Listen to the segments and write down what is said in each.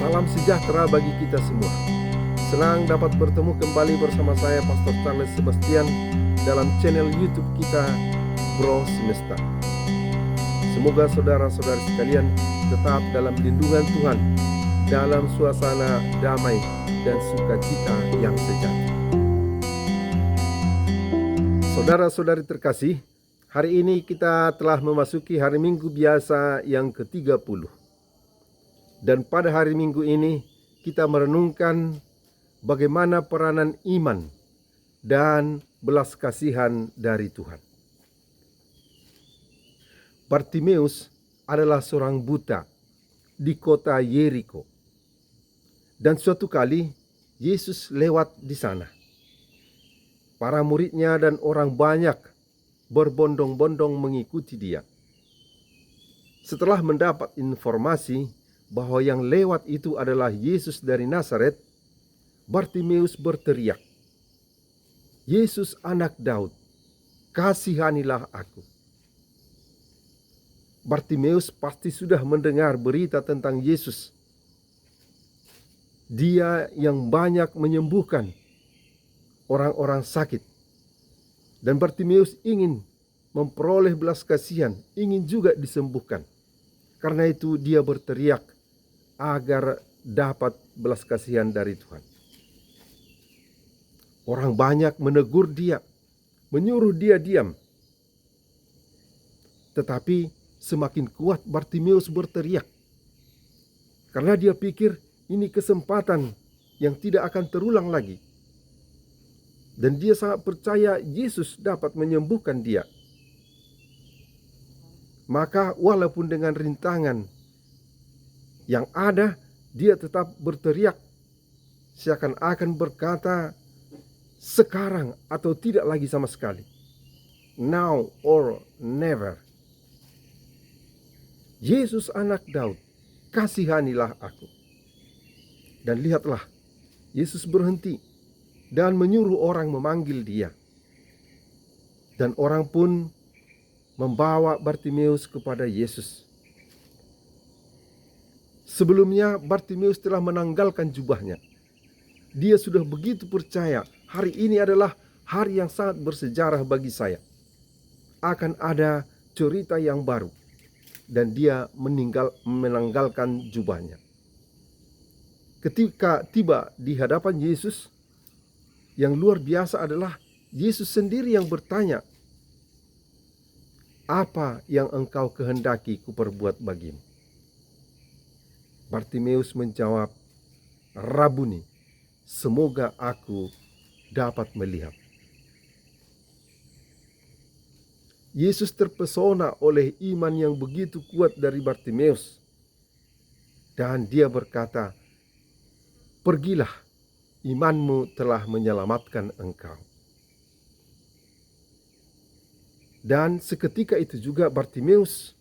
Salam sejahtera bagi kita semua. Senang dapat bertemu kembali bersama saya Pastor Charles Sebastian dalam channel YouTube kita Bro Semesta. Semoga saudara-saudari sekalian tetap dalam lindungan Tuhan, dalam suasana damai dan sukacita yang sejati. Saudara-saudari terkasih, hari ini kita telah memasuki hari Minggu biasa yang ke-30. Dan pada hari Minggu ini kita merenungkan bagaimana peranan iman dan belas kasihan dari Tuhan. Bartimeus adalah seorang buta di kota Yeriko. Dan suatu kali Yesus lewat di sana. Para muridnya dan orang banyak berbondong-bondong mengikuti dia. Setelah mendapat informasi bahwa yang lewat itu adalah Yesus dari Nazaret, Bartimeus berteriak, "Yesus anak Daud, kasihanilah aku." Bartimeus pasti sudah mendengar berita tentang Yesus. Dia yang banyak menyembuhkan orang-orang sakit. Dan Bartimeus ingin memperoleh belas kasihan, ingin juga disembuhkan. Karena itu dia berteriak agar dapat belas kasihan dari Tuhan. Orang banyak menegur dia, menyuruh dia diam. Tetapi semakin kuat Bartimeus berteriak. Karena dia pikir ini kesempatan yang tidak akan terulang lagi. Dan dia sangat percaya Yesus dapat menyembuhkan dia. Maka walaupun dengan rintangan yang ada, dia tetap berteriak seakan-akan berkata sekarang atau tidak lagi sama sekali. Now or never. Yesus anak Daud, kasihanilah aku. Dan lihatlah, Yesus berhenti dan menyuruh orang memanggil dia. Dan orang pun membawa Bartimeus kepada Yesus. Sebelumnya Bartimeus telah menanggalkan jubahnya. Dia sudah begitu percaya hari ini adalah hari yang sangat bersejarah bagi saya. Akan ada cerita yang baru. Dan dia menanggalkan jubahnya. Ketika tiba di hadapan Yesus, yang luar biasa adalah Yesus sendiri yang bertanya, "Apa yang engkau kehendaki kuperbuat bagimu?" Bartimeus menjawab, "Rabuni, semoga aku dapat melihat." Yesus terpesona oleh iman yang begitu kuat dari Bartimeus. Dan dia berkata, "Pergilah, imanmu telah menyelamatkan engkau." Dan seketika itu juga Bartimeus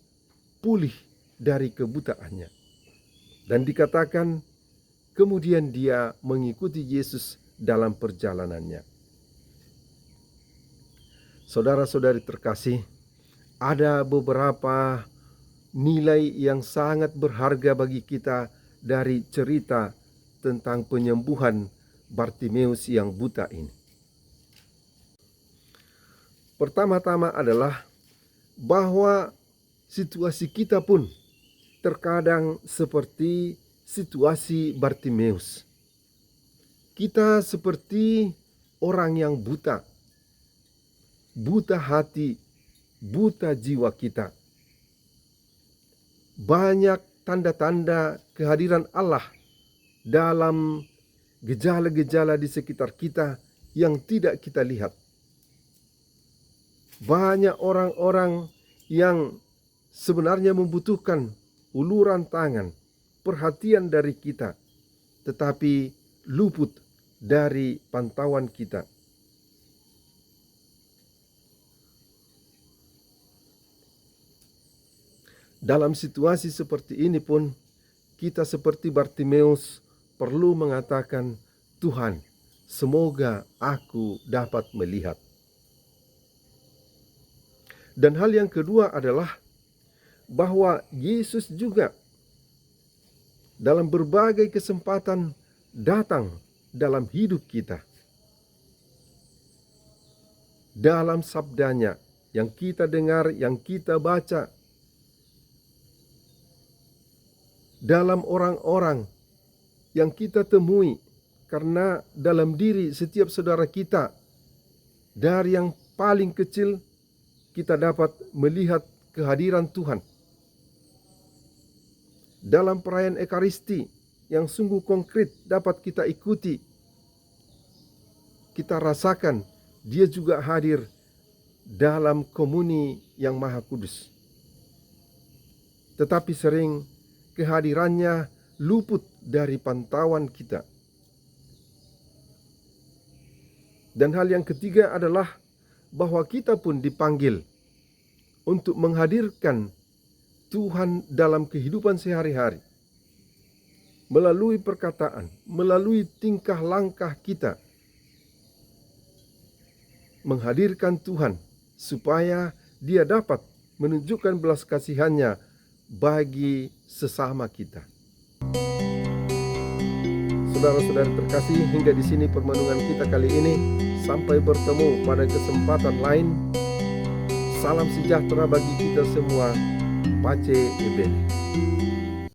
pulih dari kebutaannya. Dan dikatakan kemudian dia mengikuti Yesus dalam perjalanannya. Saudara-saudari terkasih, ada beberapa nilai yang sangat berharga bagi kita dari cerita tentang penyembuhan Bartimeus yang buta ini. Pertama-tama adalah bahwa situasi kita pun terkadang seperti situasi Bartimeus. Kita seperti orang yang buta, buta hati, buta jiwa kita. Banyak tanda-tanda kehadiran Allah dalam gejala-gejala di sekitar kita yang tidak kita lihat. Banyak orang-orang yang sebenarnya membutuhkan uluran tangan, perhatian dari kita, tetapi luput dari pantauan kita. Dalam situasi seperti ini pun, kita seperti Bartimeus perlu mengatakan, "Tuhan, semoga aku dapat melihat." Dan hal yang kedua adalah bahwa Yesus juga dalam berbagai kesempatan datang dalam hidup kita. Dalam sabdanya yang kita dengar, yang kita baca, dalam orang-orang yang kita temui, karena dalam diri setiap saudara kita, dari yang paling kecil, kita dapat melihat kehadiran Tuhan. Dalam perayaan Ekaristi yang sungguh konkret dapat kita ikuti, kita rasakan Dia juga hadir dalam komuni yang Maha Kudus. Tetapi sering kehadirannya luput dari pantauan kita. Dan hal yang ketiga adalah bahwa kita pun dipanggil untuk menghadirkan Tuhan dalam kehidupan sehari-hari. Melalui perkataan, melalui tingkah langkah kita. Menghadirkan Tuhan supaya Dia dapat menunjukkan belas kasihannya bagi sesama kita. Saudara-saudara terkasih, hingga di sini permenungan kita kali ini. Sampai bertemu pada kesempatan lain. Salam sejahtera bagi kita semua. Pace Ebene.